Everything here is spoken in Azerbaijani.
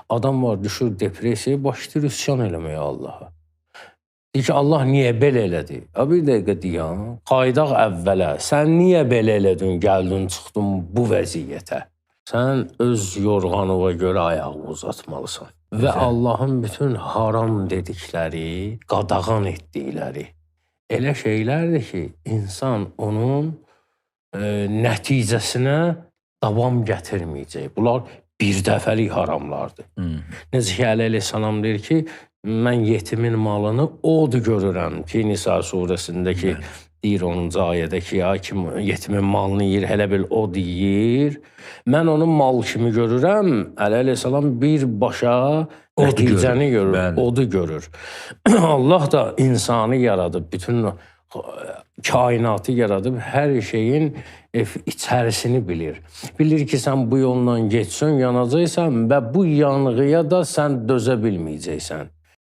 Adam var, düşür depressiyaya, başlayır üsyan eləməyə Allaha. Deyir ki, Allah niyə belə elədi? Bir dəqiqə deyəm, qaydaq əvvələ, sən niyə belə elədin, gəldin, çıxdın bu vəziyyətə? Sən öz yorğanına görə ayağı uzatmalısan. Və Allahın bütün haram dedikləri, qadağan etdikləri elə şeylərdir ki, insan onun nəticəsinə davam gətirməyəcək. Bunlar bir dəfəlik haramlardır. Necə ki, Əli əleyhissalam deyir ki, mən yetimin malını od görürəm ki, Nisa surəsindəki deyir 10-cu ayədə ki, kim yetimin malını yeyir, hələ bil od yeyir. Mən onun mal kimi görürəm, Əli əleyhissalam birbaşa nəticəni görür, odu görür. Allah da insanı yaradıb, bütün kainatı yaradıb, hər şeyin içərisini bilir. Bilir ki, sən bu yolla geçsən, yanacaqsan və bu yanğıya da sən dözə bilməyəcəksən.